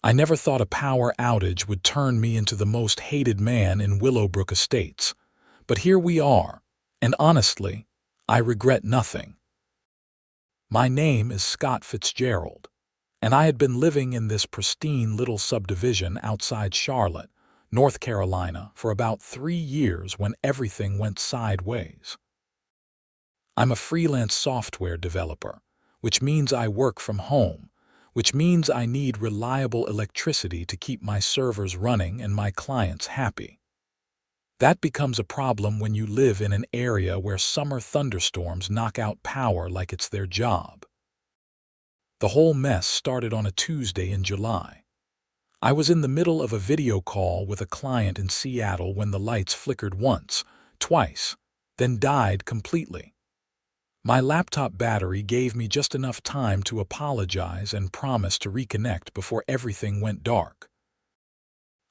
I never thought a power outage would turn me into the most hated man in Willowbrook Estates. But here we are, and honestly, I regret nothing. My name is Scott Fitzgerald, and I had been living in this pristine little subdivision outside Charlotte, North Carolina, for about 3 years when everything went sideways. I'm a freelance software developer, which means I work from home, which means I need reliable electricity to keep my servers running and my clients happy. That becomes a problem when you live in an area where summer thunderstorms knock out power like it's their job. The whole mess started on a Tuesday in July. I was in the middle of a video call with a client in Seattle when the lights flickered once, twice, then died completely. My laptop battery gave me just enough time to apologize and promise to reconnect before everything went dark.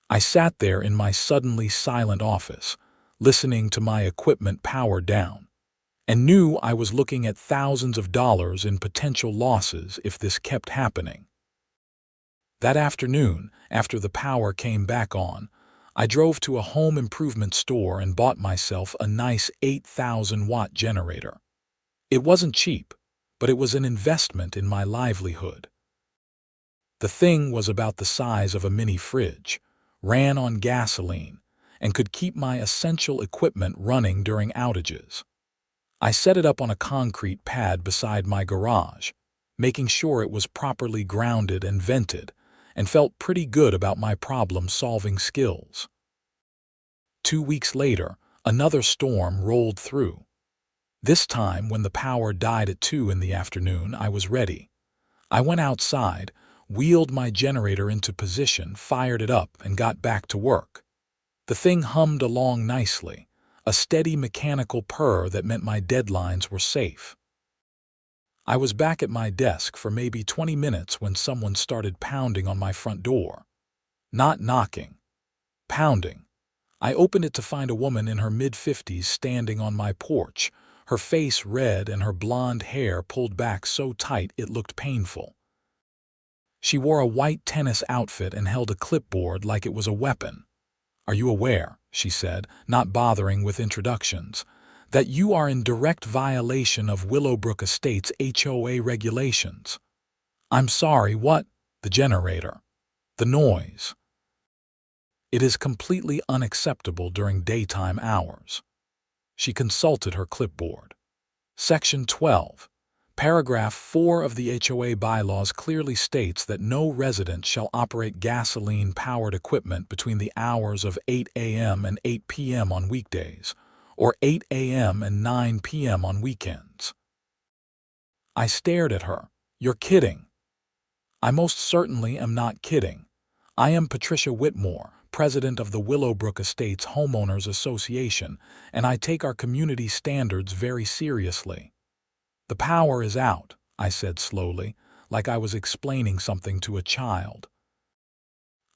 I sat there in my suddenly silent office, listening to my equipment power down, and knew I was looking at thousands of dollars in potential losses if this kept happening. That afternoon, after the power came back on, I drove to a home improvement store and bought myself a nice 8,000-watt generator. It wasn't cheap, but it was an investment in my livelihood. The thing was about the size of a mini fridge, ran on gasoline, and could keep my essential equipment running during outages. I set it up on a concrete pad beside my garage, making sure it was properly grounded and vented, and felt pretty good about my problem-solving skills. 2 weeks later, another storm rolled through. This time, when the power died at 2 in the afternoon, I was ready. I went outside, wheeled my generator into position, fired it up, and got back to work. The thing hummed along nicely, a steady mechanical purr that meant my deadlines were safe. I was back at my desk for maybe 20 minutes when someone started pounding on my front door. Not knocking, pounding. I opened it to find a woman in her mid-50s standing on my porch, her face red and her blonde hair pulled back so tight it looked painful. She wore a white tennis outfit and held a clipboard like it was a weapon. "Are you aware," she said, not bothering with introductions, "that you are in direct violation of Willowbrook Estates HOA regulations?" "I'm sorry, what?" "The generator. The noise. It is completely unacceptable during daytime hours." She consulted her clipboard. Section 12, Paragraph 4 of the HOA bylaws clearly states that no resident shall operate gasoline-powered equipment between the hours of 8 a.m. and 8 p.m. on weekdays, or 8 a.m. and 9 p.m. on weekends. I stared at her. "You're kidding." "I most certainly am not kidding. I am Patricia Whitmore, president of the Willowbrook Estates Homeowners Association, and I take our community standards very seriously." "The power is out," I said slowly, like I was explaining something to a child.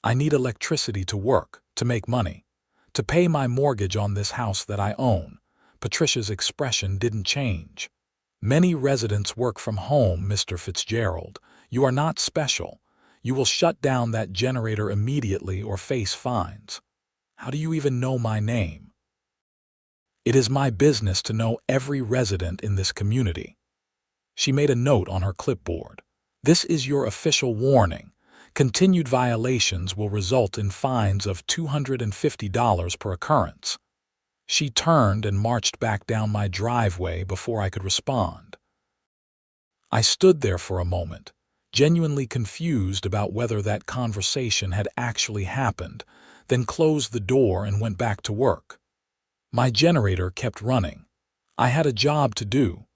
"I need electricity to work, to make money, to pay my mortgage on this house that I own." Patricia's expression didn't change. "Many residents work from home, Mr. Fitzgerald. You are not special. You will shut down that generator immediately or face fines." "How do you even know my name?" "It is my business to know every resident in this community." She made a note on her clipboard. "This is your official warning. Continued violations will result in fines of $250 per occurrence." She turned and marched back down my driveway before I could respond. I stood there for a moment, genuinely confused about whether that conversation had actually happened, then closed the door and went back to work. My generator kept running. I had a job to do.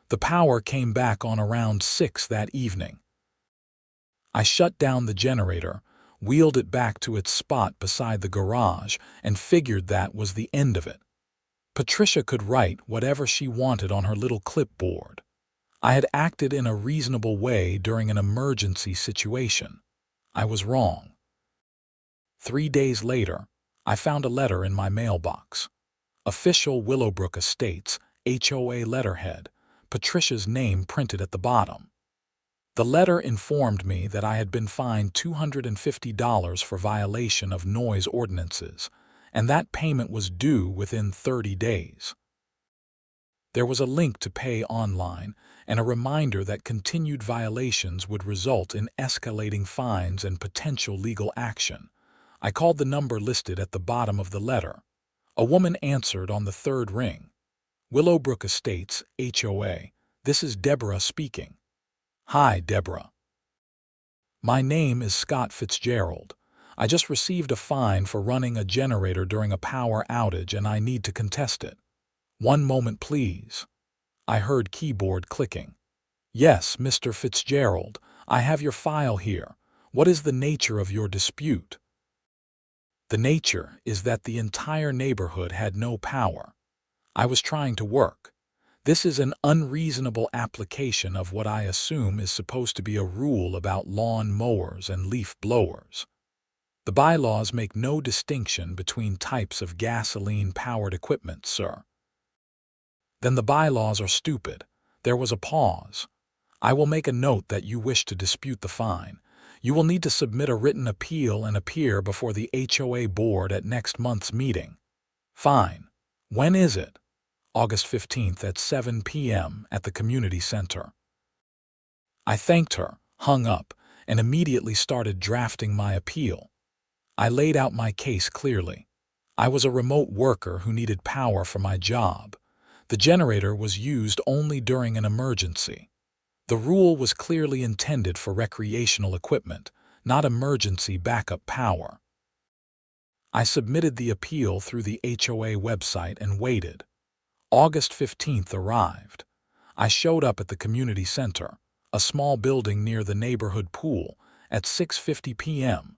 The power came back on around 6 that evening. I shut down the generator, wheeled it back to its spot beside the garage, and figured that was the end of it. Patricia could write whatever she wanted on her little clipboard. I had acted in a reasonable way during an emergency situation. I was wrong. 3 days later, I found a letter in my mailbox. Official Willowbrook Estates, HOA letterhead, Patricia's name printed at the bottom. The letter informed me that I had been fined $250 for violation of noise ordinances, and that payment was due within 30 days. There was a link to pay online and a reminder that continued violations would result in escalating fines and potential legal action. I called the number listed at the bottom of the letter. A woman answered on the third ring. Willowbrook Estates, HOA. This is Deborah speaking. Hi, Deborah. My name is Scott Fitzgerald. I just received a fine for running a generator during a power outage and I need to contest it. One moment, please. I heard keyboard clicking. Yes, Mr. Fitzgerald, I have your file here. What is the nature of your dispute? The nature is that the entire neighborhood had no power. I was trying to work. This is an unreasonable application of what I assume is supposed to be a rule about lawn mowers and leaf blowers. The bylaws make no distinction between types of gasoline-powered equipment, sir. Then the bylaws are stupid. There was a pause. I will make a note that you wish to dispute the fine. You will need to submit a written appeal and appear before the HOA board at next month's meeting. Fine. When is it? August 15th at 7 p.m. at the community center. I thanked her, hung up, and immediately started drafting my appeal. I laid out my case clearly. I was a remote worker who needed power for my job. The generator was used only during an emergency. The rule was clearly intended for recreational equipment, not emergency backup power. I submitted the appeal through the HOA website and waited. August 15th arrived. I showed up at the community center, a small building near the neighborhood pool, at 6:50 p.m.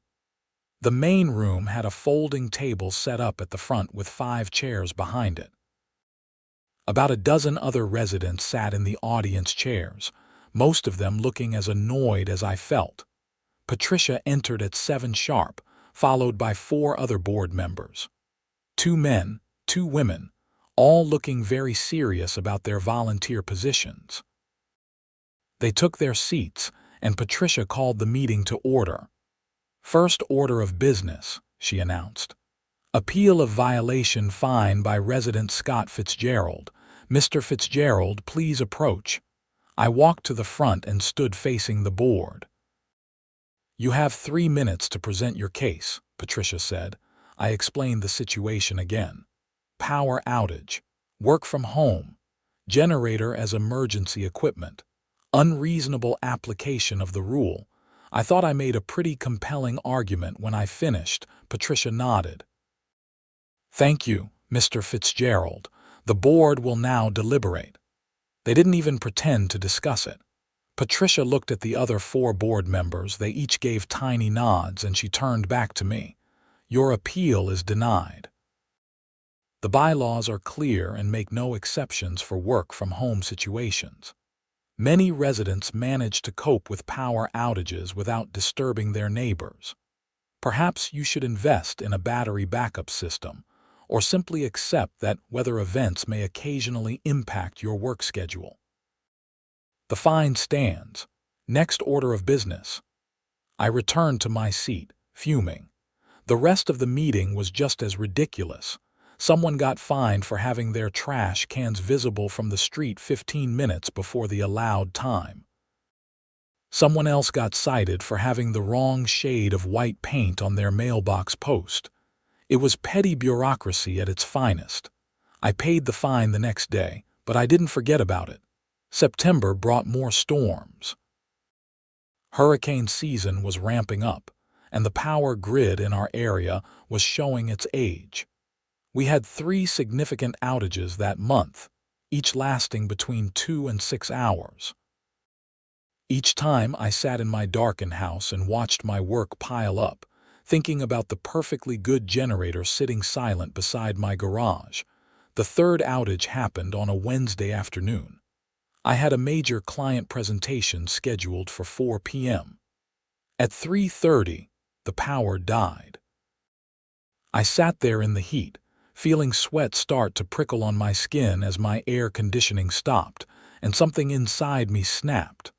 The main room had a folding table set up at the front with 5 chairs behind it. About a dozen other residents sat in the audience chairs, most of them looking as annoyed as I felt. Patricia entered at 7 sharp, followed by 4 other board members. 2 men, 2 women, all looking very serious about their volunteer positions. They took their seats, and Patricia called the meeting to order. First order of business, she announced. Appeal of violation fine by resident Scott Fitzgerald. Mr. Fitzgerald, please approach. I walked to the front and stood facing the board. You have 3 minutes to present your case, Patricia said. I explained the situation again. Power outage, work from home, generator as emergency equipment, unreasonable application of the rule. I thought I made a pretty compelling argument when I finished. Patricia nodded. Thank you, Mr. Fitzgerald. The board will now deliberate. They didn't even pretend to discuss it. Patricia looked at the other 4 board members. They each gave tiny nods, and she turned back to me. Your appeal is denied. The bylaws are clear and make no exceptions for work-from-home situations. Many residents manage to cope with power outages without disturbing their neighbors. Perhaps you should invest in a battery backup system, or simply accept that weather events may occasionally impact your work schedule. The fine stands. Next order of business. I returned to my seat, fuming. The rest of the meeting was just as ridiculous. Someone got fined for having their trash cans visible from the street 15 minutes before the allowed time. Someone else got cited for having the wrong shade of white paint on their mailbox post. It was petty bureaucracy at its finest. I paid the fine the next day, but I didn't forget about it. September brought more storms. Hurricane season was ramping up, and the power grid in our area was showing its age. We had 3 significant outages that month, each lasting between 2 and 6 hours. Each time I sat in my darkened house and watched my work pile up, thinking about the perfectly good generator sitting silent beside my garage. The third outage happened on a Wednesday afternoon. I had a major client presentation scheduled for 4 p.m. At 3:30, the power died. I sat there in the heat, feeling sweat start to prickle on my skin as my air conditioning stopped, and something inside me snapped.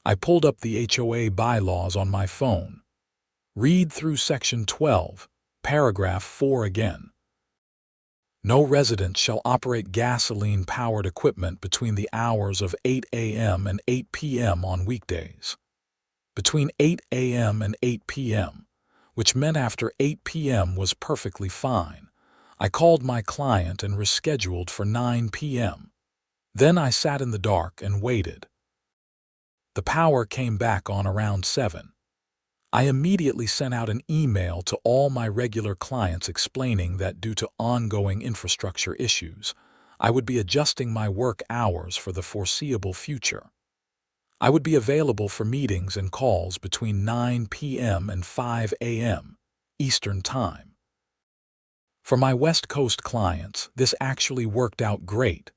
I pulled up the HOA bylaws on my phone. Read through Section 12, Paragraph 4 again. No resident shall operate gasoline-powered equipment between the hours of 8 a.m. and 8 p.m. on weekdays. Between 8 a.m. and 8 p.m., which meant after 8 p.m. was perfectly fine. I called my client and rescheduled for 9 p.m. Then I sat in the dark and waited. The power came back on around 7. I immediately sent out an email to all my regular clients explaining that due to ongoing infrastructure issues, I would be adjusting my work hours for the foreseeable future. I would be available for meetings and calls between 9 p.m. and 5 a.m. Eastern Time. For my West Coast clients, this actually worked out great.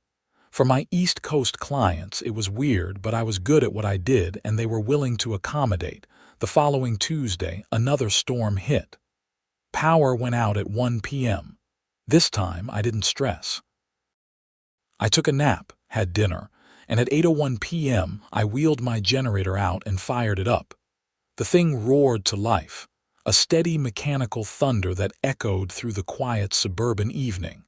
For my East Coast clients, it was weird, but I was good at what I did and they were willing to accommodate. The following Tuesday, another storm hit. Power went out at 1 p.m. This time, I didn't stress. I took a nap, had dinner, and at 8:01 p.m., I wheeled my generator out and fired it up. The thing roared to life, a steady mechanical thunder that echoed through the quiet suburban evening.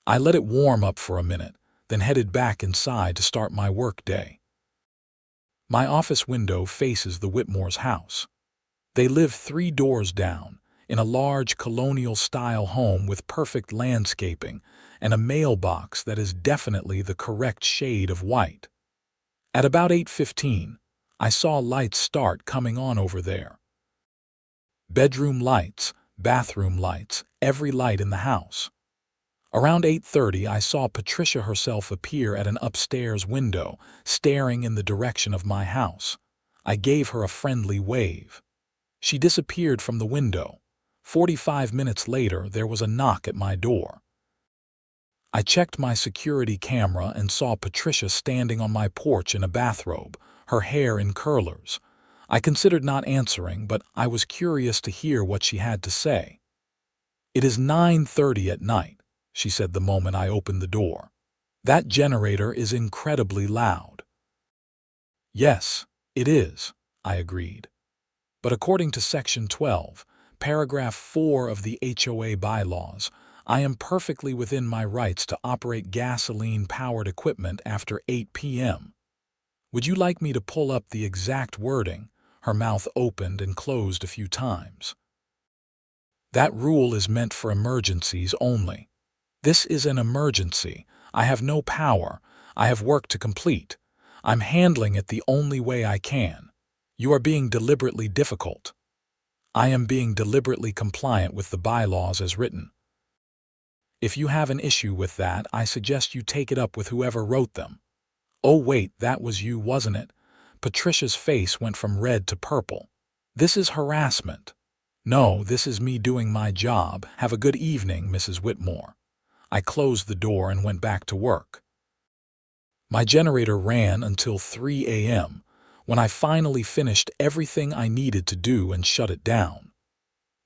I let it warm up for a minute, then headed back inside to start my work day. My office window faces the Whitmore's house. They live 3 doors down, in a large colonial-style home with perfect landscaping and a mailbox that is definitely the correct shade of white. At about 8:15, I saw lights start coming on over there. Bedroom lights, bathroom lights, every light in the house. Around 8:30, I saw Patricia herself appear at an upstairs window, staring in the direction of my house. I gave her a friendly wave. She disappeared from the window. 45 minutes later, there was a knock at my door. I checked my security camera and saw Patricia standing on my porch in a bathrobe, her hair in curlers. I considered not answering, but I was curious to hear what she had to say. "It is 9:30 at night," she said the moment I opened the door. "That generator is incredibly loud." "Yes, it is," I agreed. "But according to Section 12, Paragraph 4 of the HOA bylaws, I am perfectly within my rights to operate gasoline-powered equipment after 8 p.m. Would you like me to pull up the exact wording?" Her mouth opened and closed a few times. "That rule is meant for emergencies only. This is an emergency. I have no power. I have work to complete. I'm handling it the only way I can. You are being deliberately difficult." "I am being deliberately compliant with the bylaws as written." "If you have an issue with that, I suggest you take it up with whoever wrote them." "Oh wait, that was you, wasn't it?" Patricia's face went from red to purple. "This is harassment." "No, this is me doing my job. Have a good evening, Mrs. Whitmore." I closed the door and went back to work. My generator ran until 3 a.m., when I finally finished everything I needed to do and shut it down.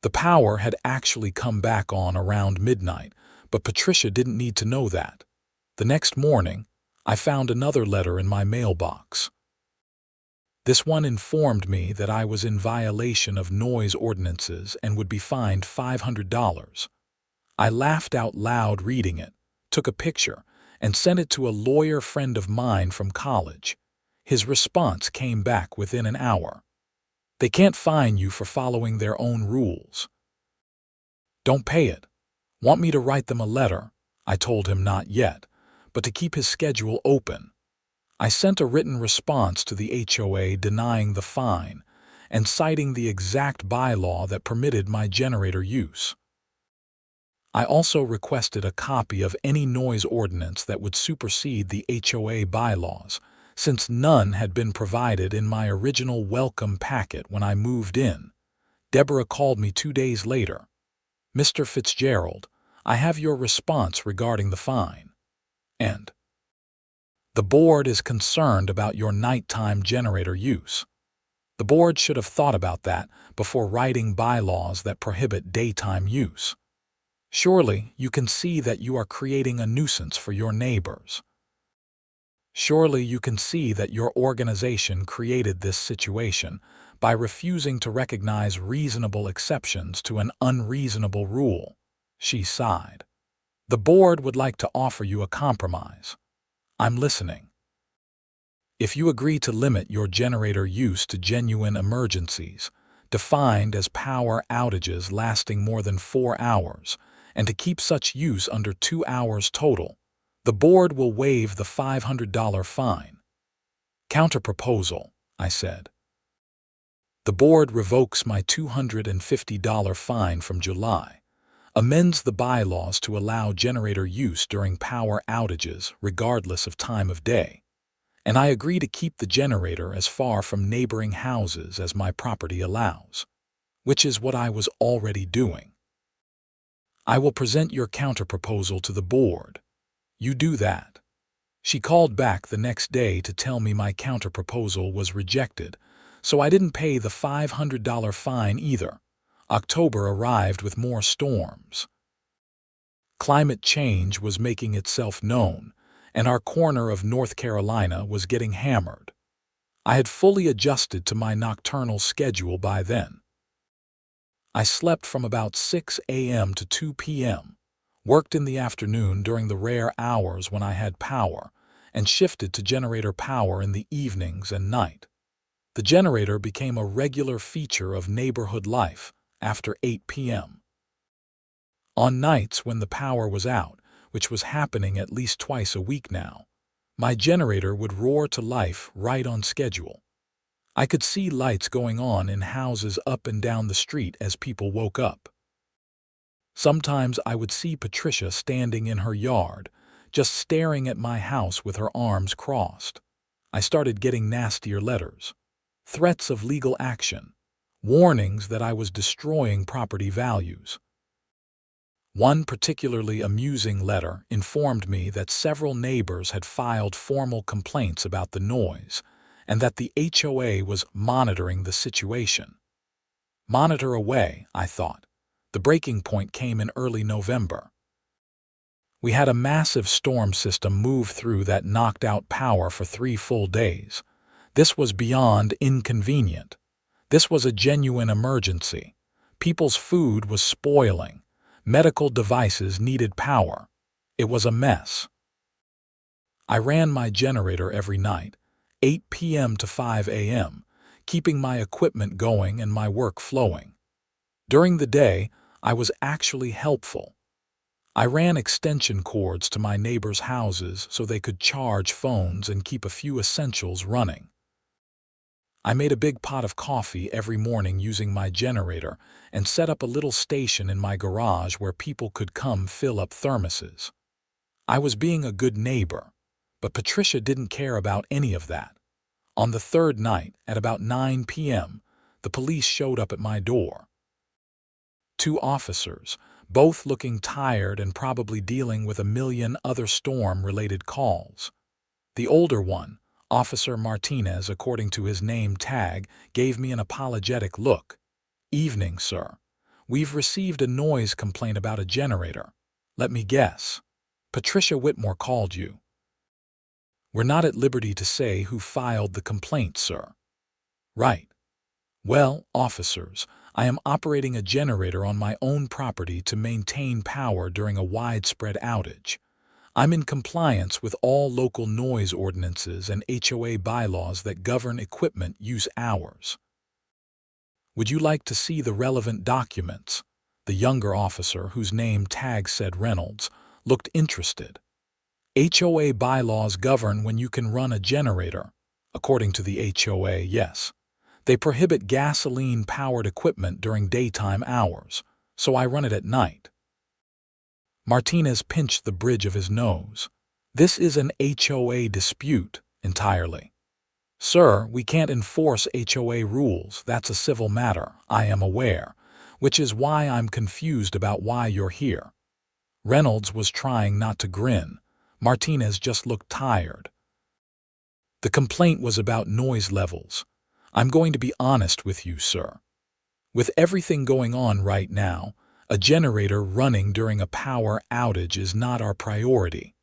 The power had actually come back on around midnight, but Patricia didn't need to know that. The next morning, I found another letter in my mailbox. This one informed me that I was in violation of noise ordinances and would be fined $500. I laughed out loud reading it, took a picture, and sent it to a lawyer friend of mine from college. His response came back within an hour. "They can't fine you for following their own rules." "Don't pay it." "Want me to write them a letter?" I told him not yet, but to keep his schedule open. I sent a written response to the HOA denying the fine and citing the exact bylaw that permitted my generator use. I also requested a copy of any noise ordinance that would supersede the HOA bylaws, since none had been provided in my original welcome packet when I moved in. Deborah called me 2 days later. "Mr. Fitzgerald, I have your response regarding the fine. And the board is concerned about your nighttime generator use. The board should have thought about that before writing bylaws that prohibit daytime use. Surely you can see that you are creating a nuisance for your neighbors." Surely you can see that your organization created this situation by refusing to recognize reasonable exceptions to an unreasonable rule. She sighed. The board would like to offer you a compromise. I'm listening. If you agree to limit your generator use to genuine emergencies, defined as power outages lasting more than 4 hours, and to keep such use under 2 hours total, the board will waive the $500 fine. Counterproposal, I said. The board revokes my $250 fine from July, amends the bylaws to allow generator use during power outages regardless of time of day, and I agree to keep the generator as far from neighboring houses as my property allows, which is what I was already doing. I will present your counterproposal to the board. You do that. She called back the next day to tell me my counterproposal was rejected, so I didn't pay the $500 fine either. October arrived with more storms. Climate change was making itself known, and our corner of North Carolina was getting hammered. I had fully adjusted to my nocturnal schedule by then. I slept from about 6 a.m. to 2 p.m., worked in the afternoon during the rare hours when I had power, and shifted to generator power in the evenings and night. The generator became a regular feature of neighborhood life after 8 p.m. On nights when the power was out, which was happening at least twice a week now, my generator would roar to life right on schedule. I could see lights going on in houses up and down the street as people woke up. Sometimes I would see Patricia standing in her yard, just staring at my house with her arms crossed. I started getting nastier letters, threats of legal action, warnings that I was destroying property values. One particularly amusing letter informed me that several neighbors had filed formal complaints about the noise, and that the HOA was monitoring the situation. Monitor away, I thought. The breaking point came in early November. We had a massive storm system move through that knocked out power for 3 full days. This was beyond inconvenient. This was a genuine emergency. People's food was spoiling. Medical devices needed power. It was a mess. I ran my generator every night, 8 p.m. to 5 a.m., keeping my equipment going and my work flowing. During the day, I was actually helpful. I ran extension cords to my neighbors' houses so they could charge phones and keep a few essentials running. I made a big pot of coffee every morning using my generator and set up a little station in my garage where people could come fill up thermoses. I was being a good neighbor, but Patricia didn't care about any of that. On the third night, at about 9 p.m., the police showed up at my door. 2 officers, both looking tired and probably dealing with a million other storm-related calls. The older one, Officer Martinez, according to his name tag, gave me an apologetic look. "Evening, sir. We've received a noise complaint about a generator. Let me guess. Patricia Whitmore called you." "We're not at liberty to say who filed the complaint, sir." "Right. Well, officers, I am operating a generator on my own property to maintain power during a widespread outage. I'm in compliance with all local noise ordinances and HOA bylaws that govern equipment use hours." "Would you like to see the relevant documents?" The younger officer, whose name tag said Reynolds, looked interested. "HOA bylaws govern when you can run a generator. According to the HOA, yes. They prohibit gasoline-powered equipment during daytime hours, so I run it at night." Martinez pinched the bridge of his nose. "This is an HOA dispute, entirely." "Sir, we can't enforce HOA rules. That's a civil matter, I am aware, which is why I'm confused about why you're here." Reynolds was trying not to grin. Martinez just looked tired. "The complaint was about noise levels. I'm going to be honest with you, sir. With everything going on right now, a generator running during a power outage is not our priority.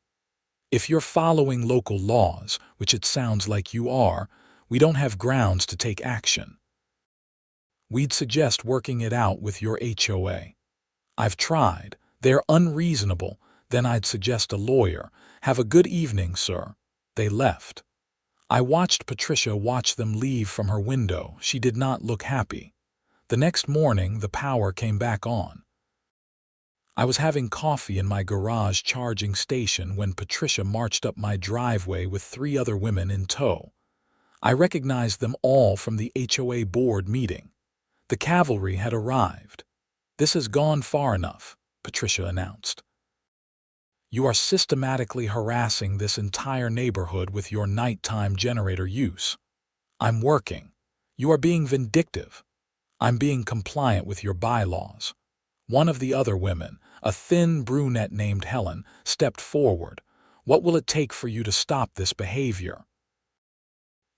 If you're following local laws, which it sounds like you are, we don't have grounds to take action. We'd suggest working it out with your HOA. I've tried. They're unreasonable. Then I'd suggest a lawyer. Have a good evening, sir. They left. I watched Patricia watch them leave from her window. She did not look happy. The next morning, the power came back on. I was having coffee in my garage charging station when Patricia marched up my driveway with 3 other women in tow. I recognized them all from the HOA board meeting. The cavalry had arrived. "This has gone far enough," Patricia announced. "You are systematically harassing this entire neighborhood with your nighttime generator use. I'm working. You are being vindictive. I'm being compliant with your bylaws." One of the other women, a thin brunette named Helen, stepped forward. "What will it take for you to stop this behavior?"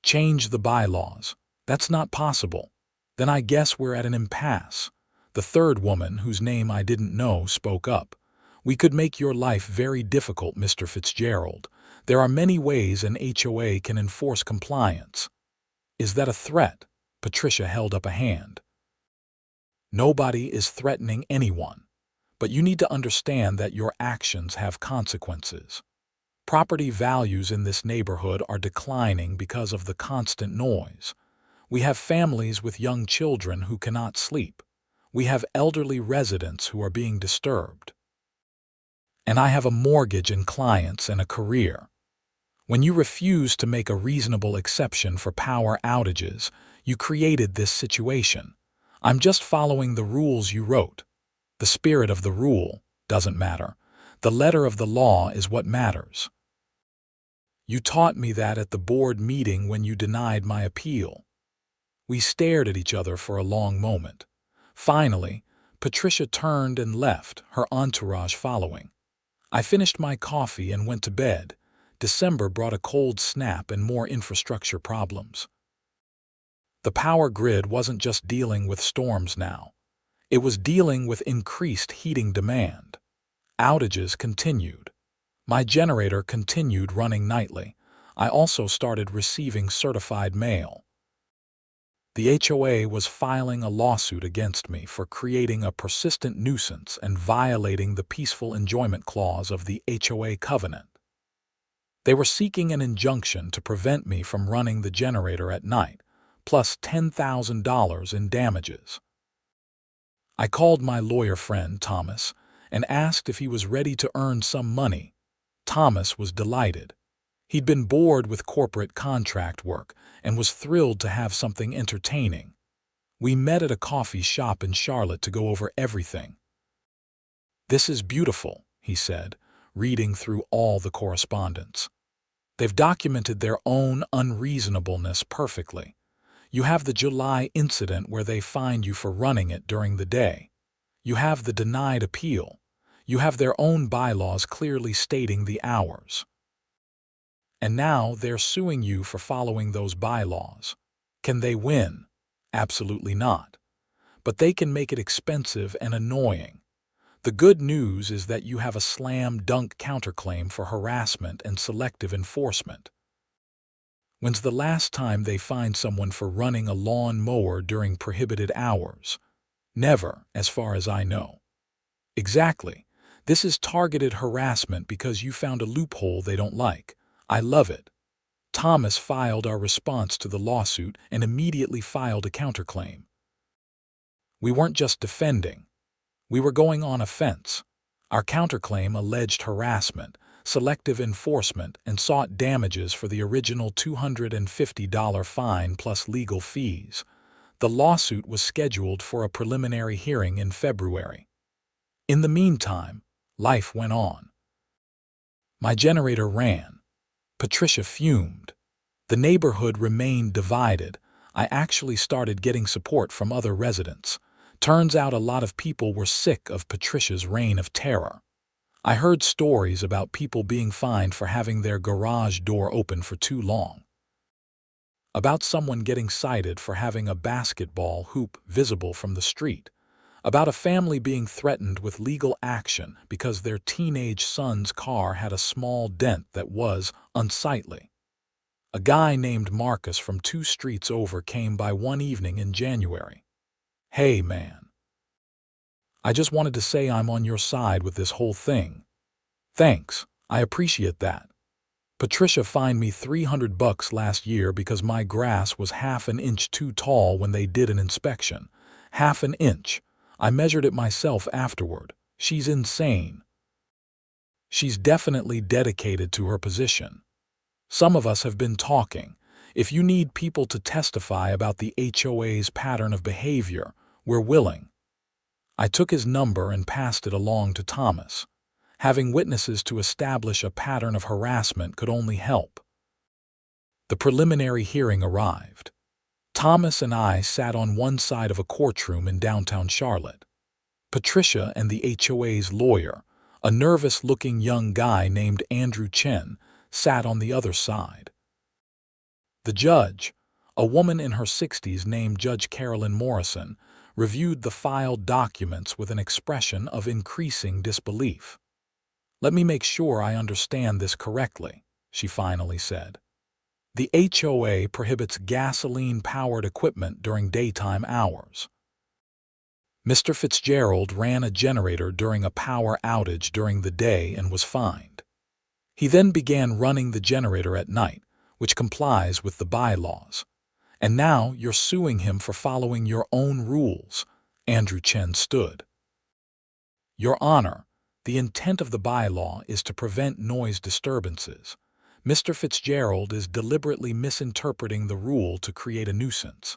"Change the bylaws." "That's not possible." "Then I guess we're at an impasse." The third woman, whose name I didn't know, spoke up. "We could make your life very difficult, Mr. Fitzgerald. There are many ways an HOA can enforce compliance." "Is that a threat?" Patricia held up a hand. "Nobody is threatening anyone, but you need to understand that your actions have consequences. Property values in this neighborhood are declining because of the constant noise. We have families with young children who cannot sleep. We have elderly residents who are being disturbed. And I have a mortgage and clients and a career. When you refuse to make a reasonable exception for power outages, you created this situation. I'm just following the rules you wrote. The spirit of the rule doesn't matter. The letter of the law is what matters. You taught me that at the board meeting when you denied my appeal." We stared at each other for a long moment. Finally, Patricia turned and left, her entourage following. I finished my coffee and went to bed. December brought a cold snap and more infrastructure problems. The power grid wasn't just dealing with storms now. It was dealing with increased heating demand. Outages continued. My generator continued running nightly. I also started receiving certified mail. The HOA was filing a lawsuit against me for creating a persistent nuisance and violating the peaceful enjoyment clause of the HOA covenant. They were seeking an injunction to prevent me from running the generator at night, plus $10,000 in damages. I called my lawyer friend, Thomas, and asked if he was ready to earn some money. Thomas was delighted. He'd been bored with corporate contract work and was thrilled to have something entertaining. We met at a coffee shop in Charlotte to go over everything. "This is beautiful," he said, reading through all the correspondence. "They've documented their own unreasonableness perfectly. You have the July incident where they fined you for running it during the day. You have the denied appeal. You have their own bylaws clearly stating the hours. And now they're suing you for following those bylaws. Can they win? Absolutely not. But they can make it expensive and annoying. The good news is that you have a slam-dunk counterclaim for harassment and selective enforcement. When's the last time they fined someone for running a lawn mower during prohibited hours? Never, as far as I know." "Exactly. This is targeted harassment because you found a loophole they don't like. I love it." Thomas filed our response to the lawsuit and immediately filed a counterclaim. We weren't just defending. We were going on offense. Our counterclaim alleged harassment, selective enforcement, and sought damages for the original $250 fine plus legal fees. The lawsuit was scheduled for a preliminary hearing in February. In the meantime, life went on. My generator ran. Patricia fumed. The neighborhood remained divided. I actually started getting support from other residents. Turns out a lot of people were sick of Patricia's reign of terror. I heard stories about people being fined for having their garage door open for too long. About someone getting cited for having a basketball hoop visible from the street. about a family being threatened with legal action because their teenage son's car had a small dent that was unsightly. A guy named Marcus from 2 streets over came by one evening in January. "Hey, man. I just wanted to say I'm on your side with this whole thing. Thanks, I appreciate that. Patricia fined me $300 last year because my grass was half an inch too tall when they did an inspection. Half an inch. I measured it myself afterward. She's insane. She's definitely dedicated to her position. Some of us have been talking. If you need people to testify about the HOA's pattern of behavior, we're willing." I took his number and passed it along to Thomas. Having witnesses to establish a pattern of harassment could only help. The preliminary hearing arrived. Thomas and I sat on one side of a courtroom in downtown Charlotte. Patricia and the HOA's lawyer, a nervous-looking young guy named Andrew Chen, sat on the other side. The judge, a woman in her 60s named Judge Carolyn Morrison, reviewed the filed documents with an expression of increasing disbelief. "Let me make sure I understand this correctly," she finally said. "The HOA prohibits gasoline-powered equipment during daytime hours. Mr. Fitzgerald ran a generator during a power outage during the day and was fined. He then began running the generator at night, which complies with the bylaws. And now you're suing him for following your own rules." Andrew Chen stood. "Your Honor, the intent of the bylaw is to prevent noise disturbances. Mr. Fitzgerald is deliberately misinterpreting the rule to create a nuisance.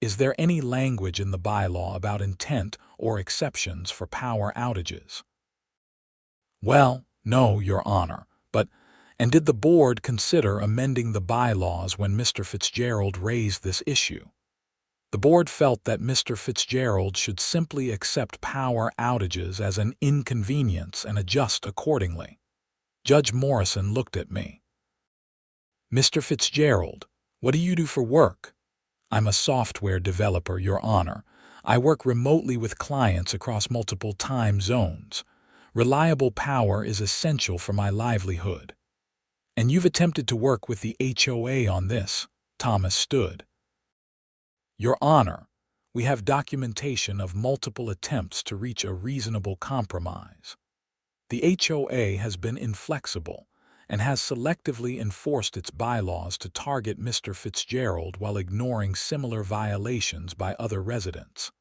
Is there any language in the bylaw about intent or exceptions for power outages?" "Well, no, Your Honor, and did the board consider amending the bylaws when Mr. Fitzgerald raised this issue?" "The board felt that Mr. Fitzgerald should simply accept power outages as an inconvenience and adjust accordingly." Judge Morrison looked at me. "Mr. Fitzgerald, what do you do for work?" "I'm a software developer, Your Honor. I work remotely with clients across multiple time zones. Reliable power is essential for my livelihood." "And you've attempted to work with the HOA on this?" Thomas stood. "Your Honor, we have documentation of multiple attempts to reach a reasonable compromise. The HOA has been inflexible and has selectively enforced its bylaws to target Mr. Fitzgerald while ignoring similar violations by other residents."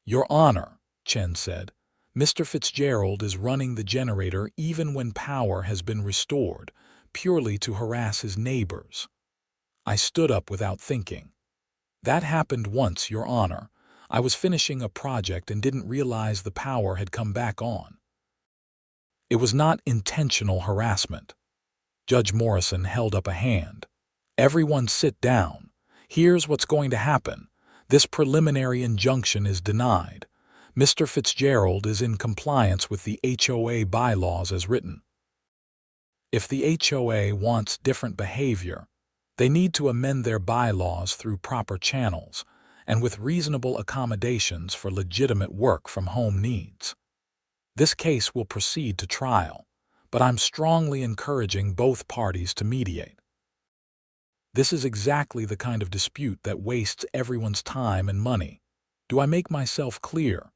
"Your Honor," Chen said, "Mr. Fitzgerald is running the generator even when power has been restored, purely to harass his neighbors." I stood up without thinking. "That happened once, Your Honor. I was finishing a project and didn't realize the power had come back on." "It was not intentional harassment." Judge Morrison held up a hand. "Everyone sit down. Here's what's going to happen. This preliminary injunction is denied. Mr. Fitzgerald is in compliance with the HOA bylaws as written. If the HOA wants different behavior, they need to amend their bylaws through proper channels and with reasonable accommodations for legitimate work from home needs. This case will proceed to trial, but I'm strongly encouraging both parties to mediate. This is exactly the kind of dispute that wastes everyone's time and money. Do I make myself clear?"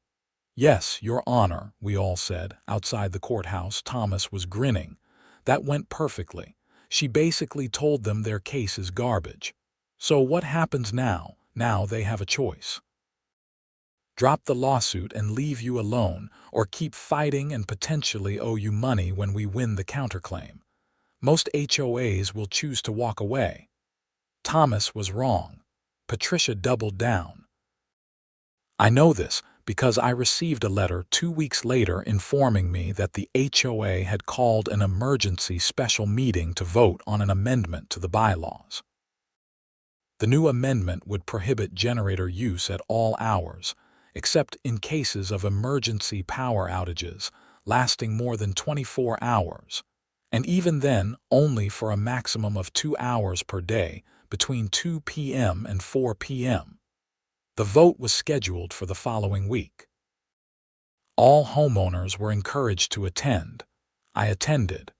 "Yes, Your Honor," we all said. Outside the courthouse, Thomas was grinning. "That went perfectly. She basically told them their case is garbage. So what happens now? Now they have a choice. Drop the lawsuit and leave you alone, or keep fighting and potentially owe you money when we win the counterclaim. Most HOAs will choose to walk away." Thomas was wrong. Patricia doubled down. "I know this because I received a letter 2 weeks later informing me that the HOA had called an emergency special meeting to vote on an amendment to the bylaws. The new amendment would prohibit generator use at all hours, except in cases of emergency power outages lasting more than 24 hours, and even then only for a maximum of 2 hours per day between 2 p.m. and 4 p.m. The vote was scheduled for the following week. All homeowners were encouraged to attend. I attended.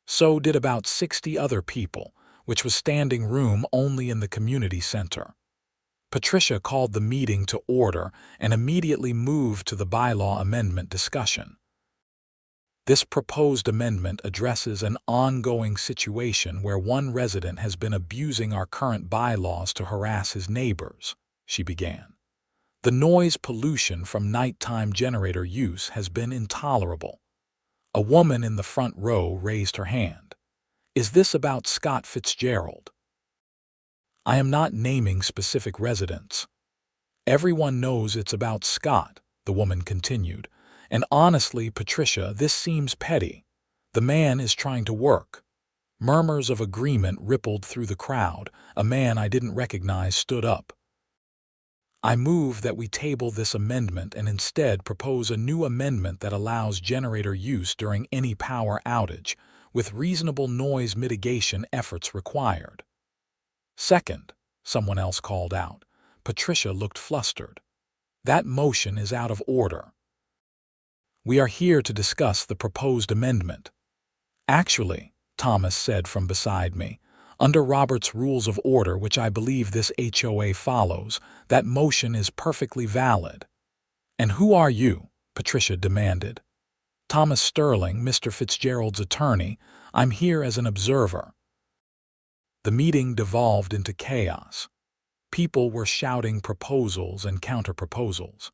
So did about 60 other people, which was standing room only in the community center. Patricia called the meeting to order and immediately moved to the bylaw amendment discussion. This proposed amendment addresses an ongoing situation where one resident has been abusing our current bylaws to harass his neighbors, she began. The noise pollution from nighttime generator use has been intolerable. A woman in the front row raised her hand. Is this about Scott Fitzgerald? I am not naming specific residents. Everyone knows it's about Scott, the woman continued. And honestly, Patricia, this seems petty. The man is trying to work. Murmurs of agreement rippled through the crowd. A man I didn't recognize stood up. I move that we table this amendment and instead propose a new amendment that allows generator use during any power outage, with reasonable noise mitigation efforts required. Second, someone else called out. Patricia looked flustered. That motion is out of order. We are here to discuss the proposed amendment. Actually, Thomas said from beside me, under Robert's Rules of Order, which I believe this HOA follows, that motion is perfectly valid. And who are you? Patricia demanded. Thomas Sterling, Mr. Fitzgerald's attorney. I'm here as an observer. The meeting devolved into chaos. People were shouting proposals and counter-proposals.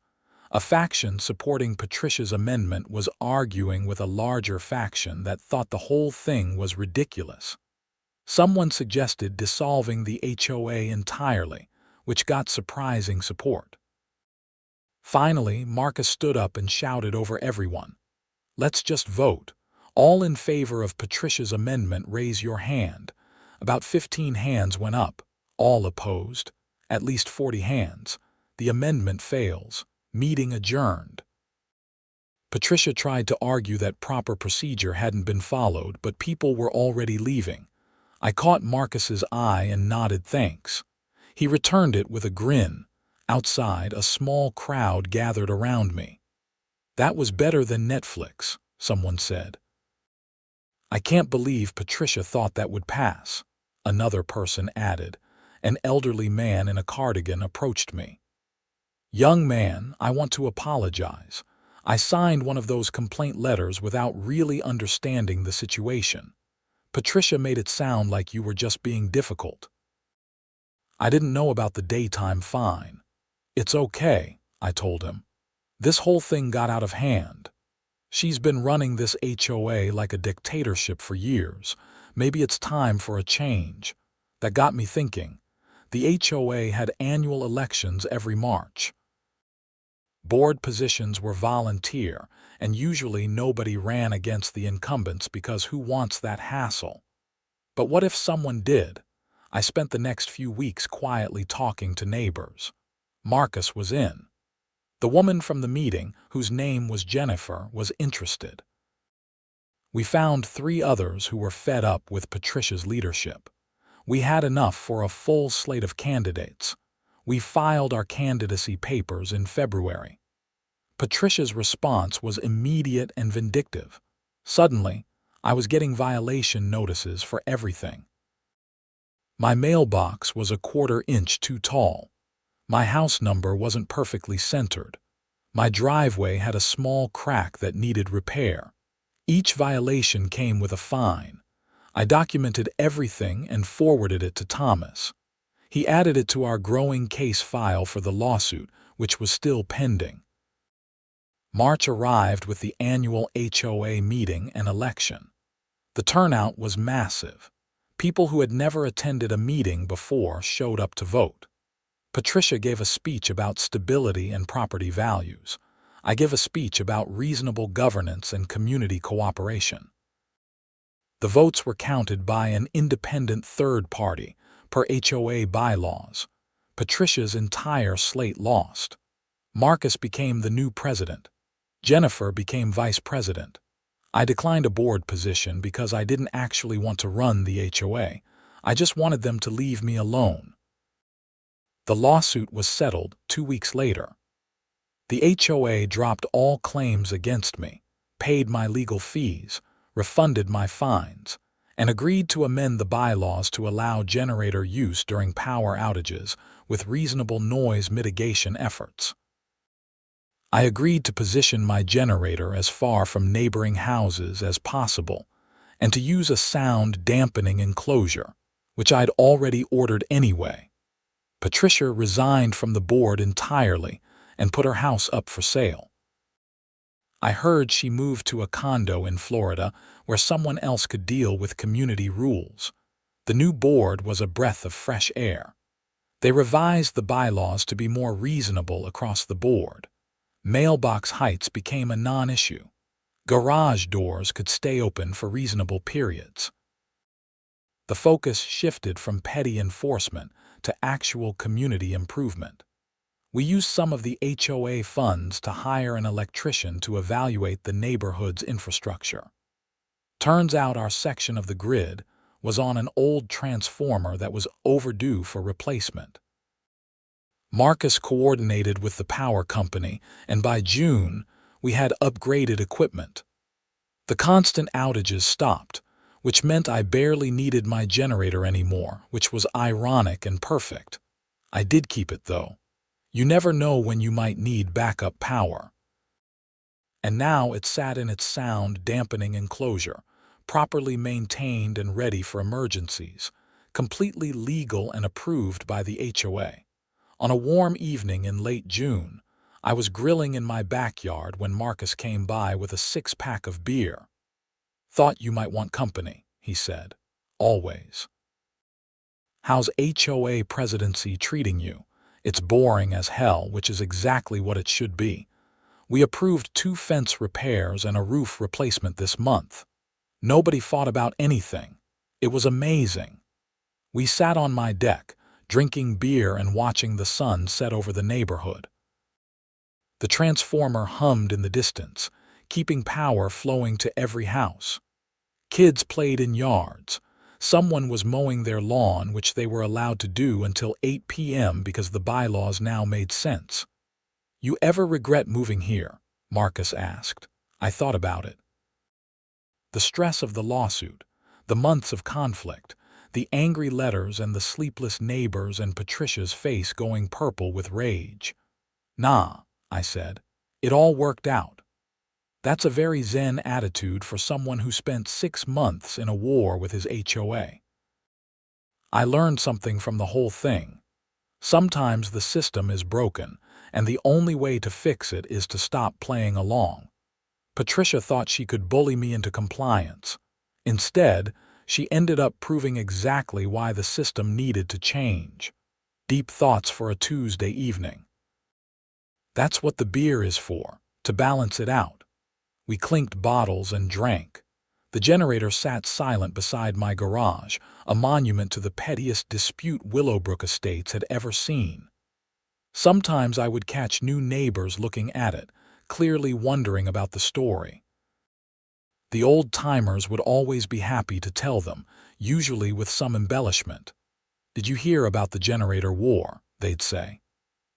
A faction supporting Patricia's amendment was arguing with a larger faction that thought the whole thing was ridiculous. Someone suggested dissolving the HOA entirely, which got surprising support. Finally, Marcus stood up and shouted over everyone. Let's just vote. All in favor of Patricia's amendment, raise your hand. About 15 hands went up. All opposed. At least 40 hands. The amendment fails. Meeting adjourned. Patricia tried to argue that proper procedure hadn't been followed, but people were already leaving. I caught Marcus's eye and nodded thanks. He returned it with a grin. Outside, a small crowd gathered around me. That was better than Netflix, someone said. I can't believe Patricia thought that would pass, another person added. An elderly man in a cardigan approached me. Young man, I want to apologize. I signed one of those complaint letters without really understanding the situation. Patricia made it sound like you were just being difficult. I didn't know about the daytime fine. It's okay, I told him. This whole thing got out of hand. She's been running this HOA like a dictatorship for years. Maybe it's time for a change. That got me thinking. The HOA had annual elections every March. Board positions were volunteer, and usually nobody ran against the incumbents because who wants that hassle? But what if someone did? I spent the next few weeks quietly talking to neighbors. Marcus was in. The woman from the meeting, whose name was Jennifer, was interested. We found 3 others who were fed up with Patricia's leadership. We had enough for a full slate of candidates. We filed our candidacy papers in February. Patricia's response was immediate and vindictive. Suddenly, I was getting violation notices for everything. My mailbox was a 1/4 inch too tall. My house number wasn't perfectly centered. My driveway had a small crack that needed repair. Each violation came with a fine. I documented everything and forwarded it to Thomas. He added it to our growing case file for the lawsuit, which was still pending. March arrived with the annual HOA meeting and election. The turnout was massive. People who had never attended a meeting before showed up to vote. Patricia gave a speech about stability and property values. I gave a speech about reasonable governance and community cooperation. The votes were counted by an independent third party, per HOA bylaws. Patricia's entire slate lost. Marcus became the new president. Jennifer became vice president. I declined a board position because I didn't actually want to run the HOA. I just wanted them to leave me alone. The lawsuit was settled 2 weeks later. The HOA dropped all claims against me, paid my legal fees, refunded my fines, and agreed to amend the bylaws to allow generator use during power outages with reasonable noise mitigation efforts. I agreed to position my generator as far from neighboring houses as possible and to use a sound dampening enclosure, which I'd already ordered anyway. Patricia resigned from the board entirely and put her house up for sale. I heard she moved to a condo in Florida where someone else could deal with community rules. The new board was a breath of fresh air. They revised the bylaws to be more reasonable across the board. Mailbox heights became a non-issue. Garage doors could stay open for reasonable periods. The focus shifted from petty enforcement to actual community improvement. We used some of the HOA funds to hire an electrician to evaluate the neighborhood's infrastructure. Turns out our section of the grid was on an old transformer that was overdue for replacement. Marcus coordinated with the power company, and by June, we had upgraded equipment. The constant outages stopped, which meant I barely needed my generator anymore, which was ironic and perfect. I did keep it, though. You never know when you might need backup power. And now it sat in its sound dampening enclosure, properly maintained and ready for emergencies, completely legal and approved by the HOA. On a warm evening in late June, I was grilling in my backyard when Marcus came by with a 6-pack of beer. "Thought you might want company," he said. "Always." "How's HOA presidency treating you?" "It's boring as hell, which is exactly what it should be. We approved 2 fence repairs and a roof replacement this month. Nobody fought about anything. It was amazing. We sat on my deck, drinking beer and watching the sun set over the neighborhood. The transformer hummed in the distance, keeping power flowing to every house. Kids played in yards. Someone was mowing their lawn, which they were allowed to do until 8 p.m. because the bylaws now made sense. "You ever regret moving here?" Marcus asked. I thought about it. The stress of the lawsuit, the months of conflict, the angry letters and the sleepless neighbors and Patricia's face going purple with rage. "Nah," I said. "It all worked out." That's a very zen attitude for someone who spent 6 months in a war with his HOA. I learned something from the whole thing. Sometimes the system is broken, and the only way to fix it is to stop playing along. Patricia thought she could bully me into compliance. Instead, she ended up proving exactly why the system needed to change. Deep thoughts for a Tuesday evening. That's what the beer is for, to balance it out. We clinked bottles and drank. The generator sat silent beside my garage, a monument to the pettiest dispute Willowbrook Estates had ever seen. Sometimes I would catch new neighbors looking at it, clearly wondering about the story. The old-timers would always be happy to tell them, usually with some embellishment. "Did you hear about the generator war?" they'd say.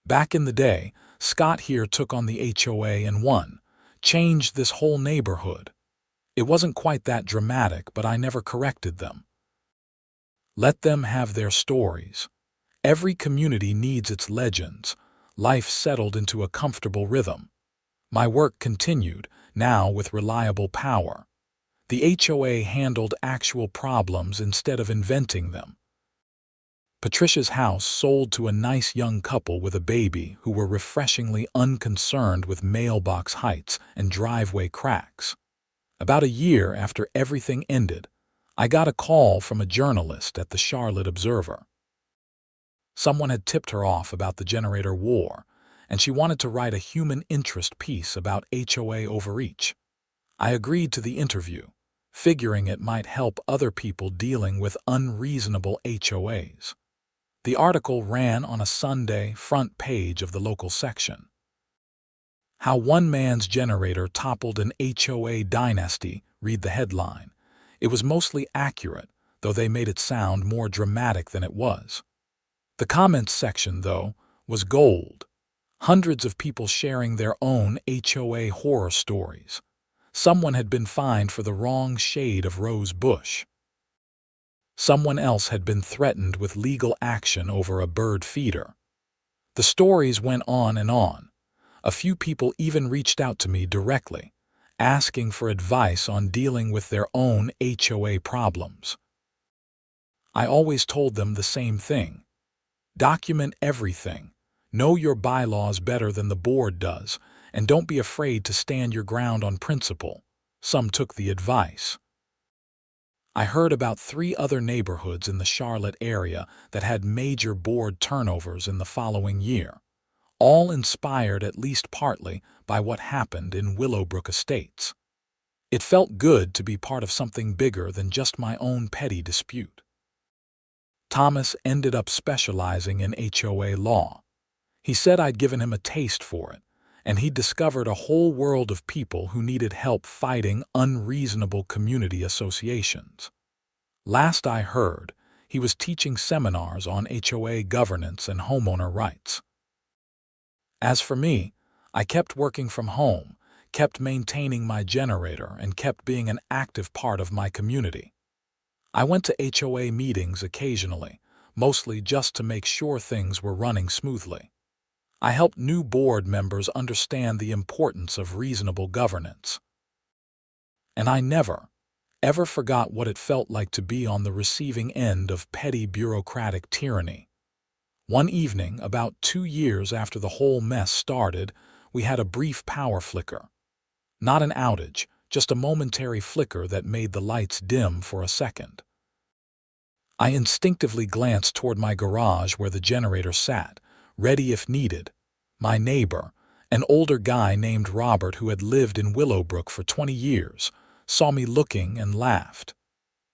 "Back in the day, Scott here took on the HOA and won. Changed this whole neighborhood." It wasn't quite that dramatic, but I never corrected them. Let them have their stories. Every community needs its legends. Life settled into a comfortable rhythm. My work continued, now with reliable power. The HOA handled actual problems instead of inventing them. Patricia's house sold to a nice young couple with a baby who were refreshingly unconcerned with mailbox heights and driveway cracks. About a year after everything ended, I got a call from a journalist at the Charlotte Observer. Someone had tipped her off about the generator war, and she wanted to write a human interest piece about HOA overreach. I agreed to the interview, figuring it might help other people dealing with unreasonable HOAs. The article ran on a Sunday front page of the local section. "How One Man's Generator Toppled an HOA Dynasty," read the headline. It was mostly accurate, though they made it sound more dramatic than it was. The comments section, though, was gold. Hundreds of people sharing their own HOA horror stories. Someone had been fined for the wrong shade of rose bush. Someone else had been threatened with legal action over a bird feeder. The stories went on and on. A few people even reached out to me directly, asking for advice on dealing with their own HOA problems. I always told them the same thing. Document everything. Know your bylaws better than the board does, and don't be afraid to stand your ground on principle. Some took the advice. I heard about 3 other neighborhoods in the Charlotte area that had major board turnovers in the following year, all inspired at least partly by what happened in Willowbrook Estates. It felt good to be part of something bigger than just my own petty dispute. Thomas ended up specializing in HOA law. He said I'd given him a taste for it, and he'd discovered a whole world of people who needed help fighting unreasonable community associations. Last I heard, he was teaching seminars on HOA governance and homeowner rights. As for me, I kept working from home, kept maintaining my generator, and kept being an active part of my community. I went to HOA meetings occasionally, mostly just to make sure things were running smoothly. I helped new board members understand the importance of reasonable governance. And I never, ever forgot what it felt like to be on the receiving end of petty bureaucratic tyranny. One evening, about 2 years after the whole mess started, we had a brief power flicker. Not an outage, just a momentary flicker that made the lights dim for a second. I instinctively glanced toward my garage where the generator sat, ready if needed. My neighbor, an older guy named Robert who had lived in Willowbrook for 20 years, saw me looking and laughed.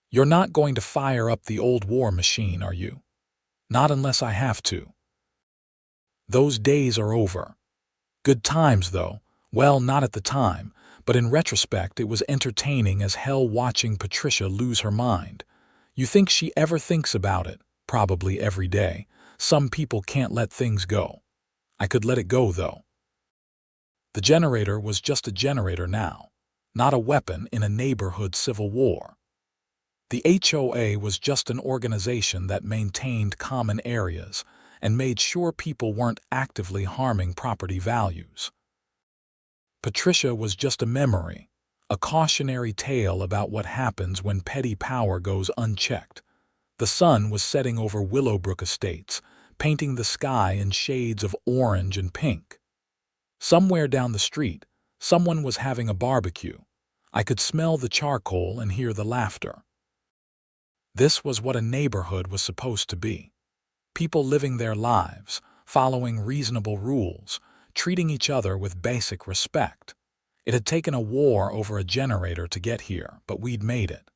"You're not going to fire up the old war machine, are you?" "Not unless I have to." Those days are over. Good times, though. Well, not at the time, but in retrospect it was entertaining as hell watching Patricia lose her mind. You think she ever thinks about it? Probably every day. Some people can't let things go. I could let it go, though. The generator was just a generator now, not a weapon in a neighborhood civil war. The HOA was just an organization that maintained common areas and made sure people weren't actively harming property values. Patricia was just a memory, a cautionary tale about what happens when petty power goes unchecked. The sun was setting over Willowbrook Estates, painting the sky in shades of orange and pink. Somewhere down the street, someone was having a barbecue. I could smell the charcoal and hear the laughter. This was what a neighborhood was supposed to be. People living their lives, following reasonable rules, treating each other with basic respect. It had taken a war over a generator to get here, but we'd made it.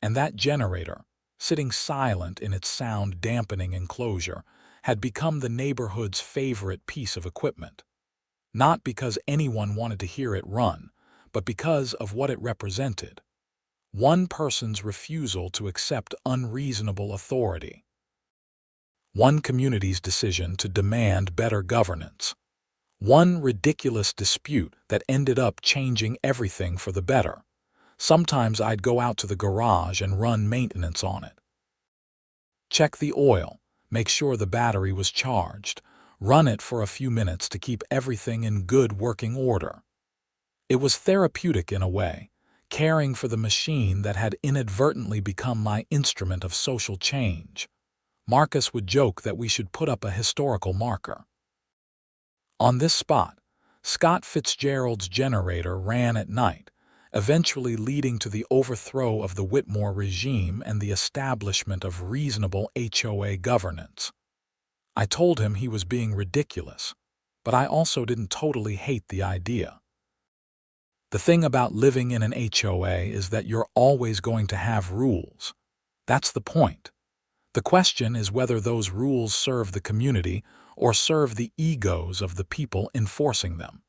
And that generator, sitting silent in its sound-dampening enclosure, had become the neighborhood's favorite piece of equipment. Not because anyone wanted to hear it run, but because of what it represented. One person's refusal to accept unreasonable authority. One community's decision to demand better governance. One ridiculous dispute that ended up changing everything for the better. Sometimes I'd go out to the garage and run maintenance on it. Check the oil, make sure the battery was charged, run it for a few minutes to keep everything in good working order. It was therapeutic in a way, caring for the machine that had inadvertently become my instrument of social change. Marcus would joke that we should put up a historical marker. On this spot, Scott Fitzgerald's generator ran at night, eventually leading to the overthrow of the Whitmore regime and the establishment of reasonable HOA governance. I told him he was being ridiculous, but I also didn't totally hate the idea. The thing about living in an HOA is that you're always going to have rules. That's the point. The question is whether those rules serve the community or serve the egos of the people enforcing them.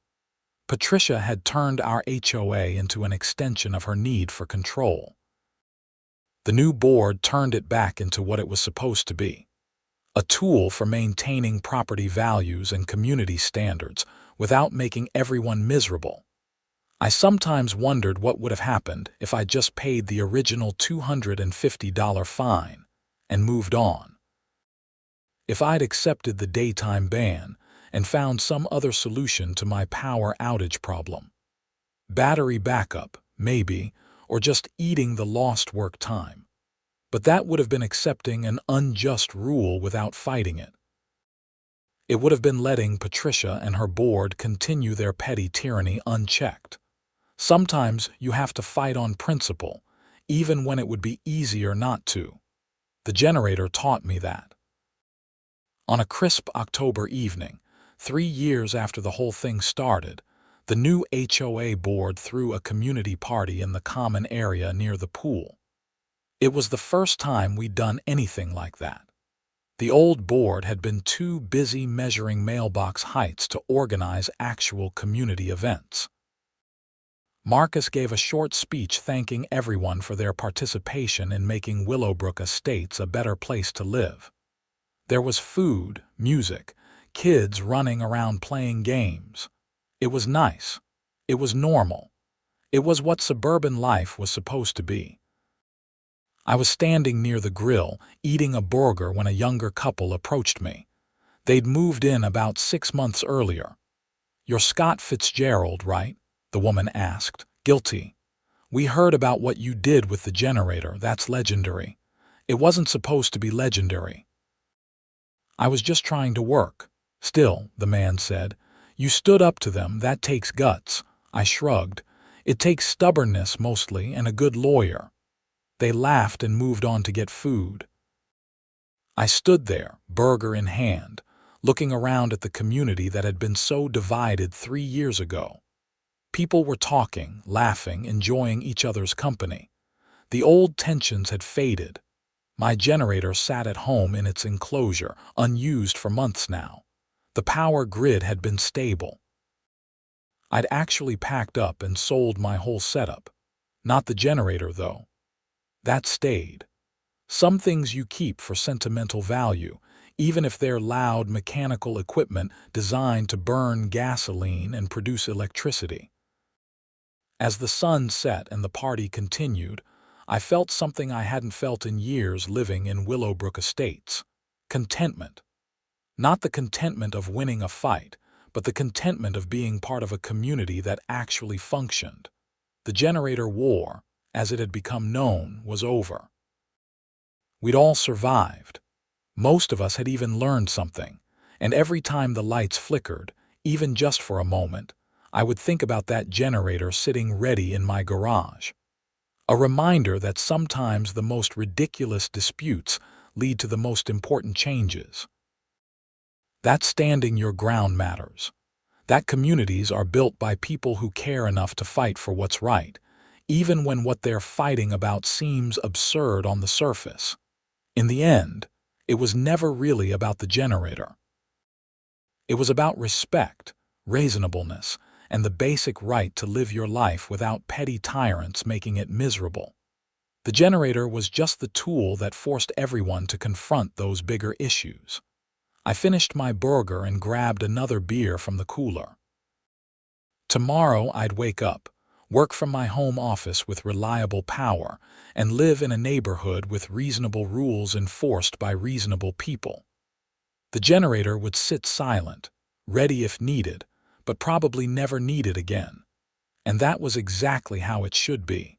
Patricia had turned our HOA into an extension of her need for control. The new board turned it back into what it was supposed to be. a tool for maintaining property values and community standards without making everyone miserable. I sometimes wondered what would have happened if I just paid the original $250 fine and moved on. If I'd accepted the daytime ban and found some other solution to my power outage problem. Battery backup, maybe, or just eating the lost work time. But that would have been accepting an unjust rule without fighting it. It would have been letting Patricia and her board continue their petty tyranny unchecked. Sometimes you have to fight on principle, even when it would be easier not to. The generator taught me that. On a crisp October evening, 3 years after the whole thing started, the new HOA board threw a community party in the common area near the pool. It was the first time we'd done anything like that. The old board had been too busy measuring mailbox heights to organize actual community events. Marcus gave a short speech thanking everyone for their participation in making Willowbrook Estates a better place to live. There was food, music, kids running around playing games. It was nice. It was normal. It was what suburban life was supposed to be. I was standing near the grill, eating a burger when a younger couple approached me. They'd moved in about 6 months earlier. "You're Scott Fitzgerald, right?" the woman asked. "Guilty. We heard about what you did with the generator. That's legendary." "It wasn't supposed to be legendary. I was just trying to work." "Still," the man said, "you stood up to them. That takes guts." I shrugged. "It takes stubbornness mostly and a good lawyer." They laughed and moved on to get food. I stood there, burger in hand, looking around at the community that had been so divided 3 years ago. People were talking, laughing, enjoying each other's company. The old tensions had faded. My generator sat at home in its enclosure, unused for months now. The power grid had been stable. I'd actually packed up and sold my whole setup. Not the generator, though. That stayed. Some things you keep for sentimental value, even if they're loud mechanical equipment designed to burn gasoline and produce electricity. As the sun set and the party continued, I felt something I hadn't felt in years living in Willowbrook Estates. Contentment. Not the contentment of winning a fight, but the contentment of being part of a community that actually functioned. The generator war, as it had become known, was over. We'd all survived. Most of us had even learned something, and every time the lights flickered, even just for a moment, I would think about that generator sitting ready in my garage. A reminder that sometimes the most ridiculous disputes lead to the most important changes. That standing your ground matters. That communities are built by people who care enough to fight for what's right, even when what they're fighting about seems absurd on the surface. In the end, it was never really about the generator. It was about respect, reasonableness, and the basic right to live your life without petty tyrants making it miserable. The generator was just the tool that forced everyone to confront those bigger issues. I finished my burger and grabbed another beer from the cooler. Tomorrow I'd wake up, work from my home office with reliable power, and live in a neighborhood with reasonable rules enforced by reasonable people. The generator would sit silent, ready if needed, but probably never needed again. And that was exactly how it should be.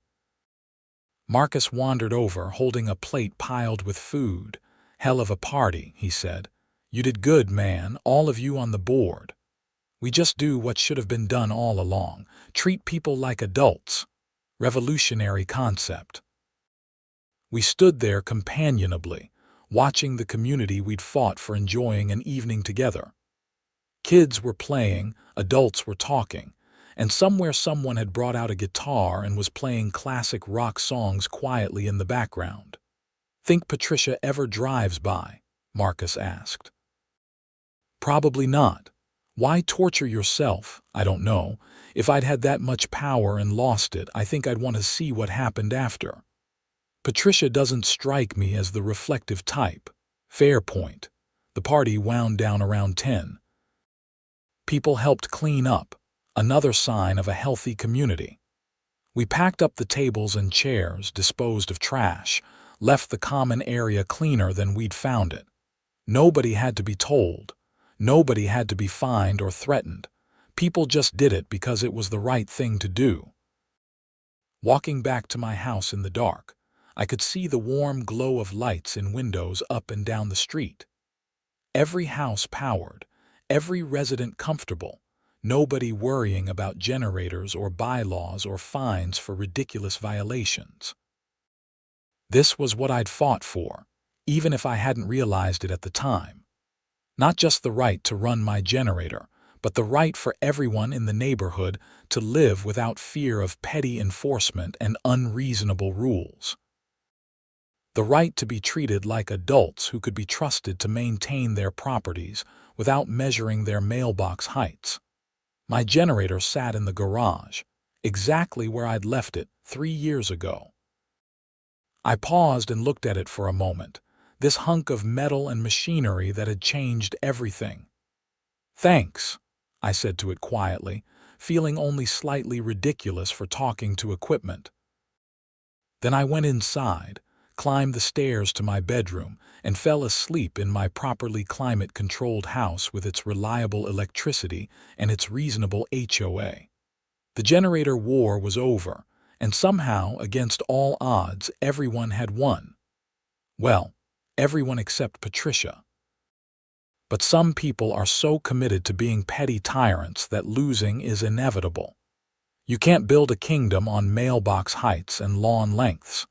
Marcus wandered over, holding a plate piled with food. "Hell of a party," he said. "You did good, man, all of you on the board. We just do what should have been done all along. Treat people like adults." Revolutionary concept. We stood there companionably, watching the community we'd fought for enjoying an evening together. Kids were playing, adults were talking, and somewhere someone had brought out a guitar and was playing classic rock songs quietly in the background. "Think Patricia ever drives by?" Marcus asked. "Probably not. Why torture yourself? I don't know. If I'd had that much power and lost it, I think I'd want to see what happened after. Patricia doesn't strike me as the reflective type." Fair point. The party wound down around 10. People helped clean up, another sign of a healthy community. We packed up the tables and chairs, disposed of trash, left the common area cleaner than we'd found it. Nobody had to be told. Nobody had to be fined or threatened. People just did it because it was the right thing to do. Walking back to my house in the dark, I could see the warm glow of lights in windows up and down the street. Every house powered, every resident comfortable, nobody worrying about generators or bylaws or fines for ridiculous violations. This was what I'd fought for, even if I hadn't realized it at the time. Not just the right to run my generator, but the right for everyone in the neighborhood to live without fear of petty enforcement and unreasonable rules. The right to be treated like adults who could be trusted to maintain their properties without measuring their mailbox heights. My generator sat in the garage, exactly where I'd left it 3 years ago. I paused and looked at it for a moment, this hunk of metal and machinery that had changed everything. "Thanks," I said to it quietly, feeling only slightly ridiculous for talking to equipment. Then I went inside, climbed the stairs to my bedroom, and fell asleep in my properly climate-controlled house with its reliable electricity and its reasonable HOA. The generator war was over, and somehow, against all odds, everyone had won. Well, everyone except Patricia. But some people are so committed to being petty tyrants that losing is inevitable. You can't build a kingdom on mailbox heights and lawn lengths.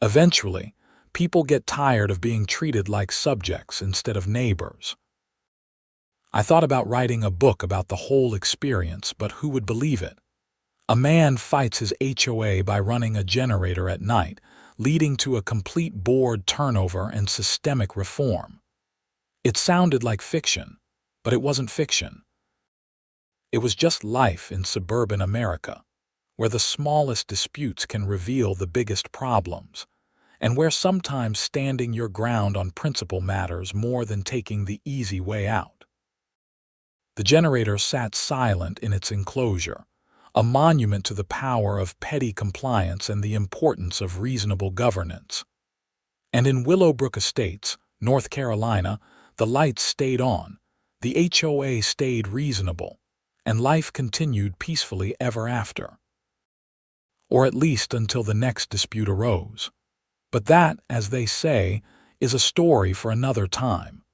Eventually, people get tired of being treated like subjects instead of neighbors. I thought about writing a book about the whole experience, but who would believe it? A man fights his HOA by running a generator at night, leading to a complete board turnover and systemic reform. It sounded like fiction, but it wasn't fiction. It was just life in suburban America, where the smallest disputes can reveal the biggest problems, and where sometimes standing your ground on principle matters more than taking the easy way out. The generator sat silent in its enclosure, a monument to the power of petty compliance and the importance of reasonable governance. And in Willowbrook Estates, North Carolina, the lights stayed on, the HOA stayed reasonable, and life continued peacefully ever after. Or at least until the next dispute arose. But that, as they say, is a story for another time.